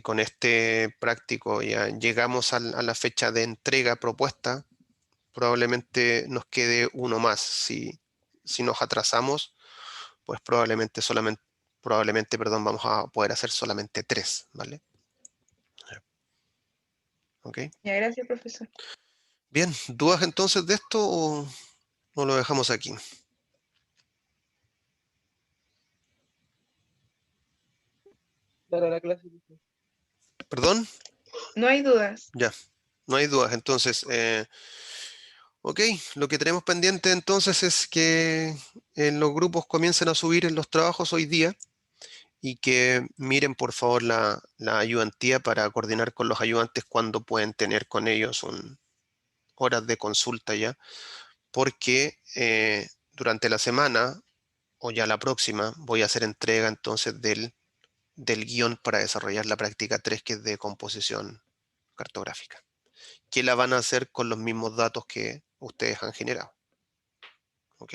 con este práctico ya llegamos a la fecha de entrega propuesta, probablemente nos quede uno más. Si nos atrasamos, pues probablemente, perdón, vamos a poder hacer solamente 3, ¿vale? ¿Ok? Ya, gracias, profesor. Bien, ¿dudas entonces de esto o lo dejamos aquí? Para la clase. ¿Perdón? No hay dudas. Ya, no hay dudas. Entonces, ok, lo que tenemos pendiente entonces es que los grupos comiencen a subir en los trabajos hoy día y que miren por favor la ayudantía para coordinar con los ayudantes cuando pueden tener con ellos horas de consulta ya, porque durante la semana o ya la próxima voy a hacer entrega entonces del guión para desarrollar la práctica 3 que es de composición cartográfica, que la van a hacer con los mismos datos que ustedes han generado. ¿Ok?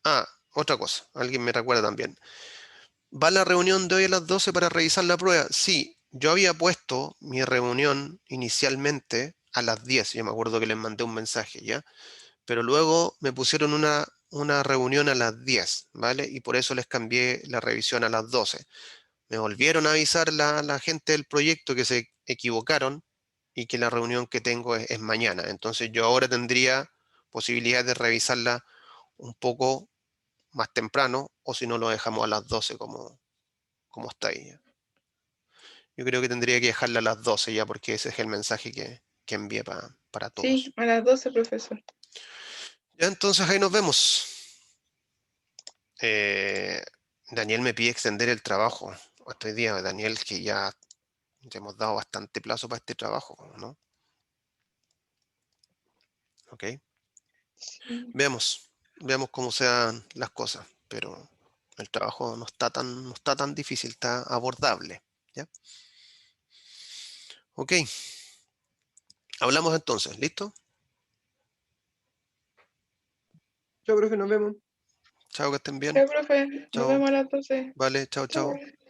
Ah, otra cosa, alguien me recuerda también. ¿Va la reunión de hoy a las 12 para revisar la prueba? Sí, yo había puesto mi reunión inicialmente a las 10, yo me acuerdo que les mandé un mensaje, ¿ya? Pero luego me pusieron una reunión a las 10, ¿vale? Y por eso les cambié la revisión a las 12. Me volvieron a avisar la gente del proyecto que se equivocaron y que la reunión que tengo es mañana. Entonces yo ahora tendría posibilidad de revisarla un poco más temprano o si no lo dejamos a las 12 como está ahí. ¿Ya? Yo creo que tendría que dejarla a las 12 ya porque ese es el mensaje que envié para Sí, todos. a las 12, profesor. Ya entonces ahí nos vemos. Eh, Daniel me pide extender el trabajo. Hasta hoy día, Daniel, que ya te hemos dado bastante plazo para este trabajo, ¿no? Ok. Sí. Veamos cómo sean las cosas, pero el trabajo no está tan difícil, está abordable, ¿ya? Ok. Hablamos entonces, ¿listo? Yo creo que nos vemos. Chao, que estén bien. Chao, profe. Nos Chao. vemos a las 12. Vale, chao, chao. Chao.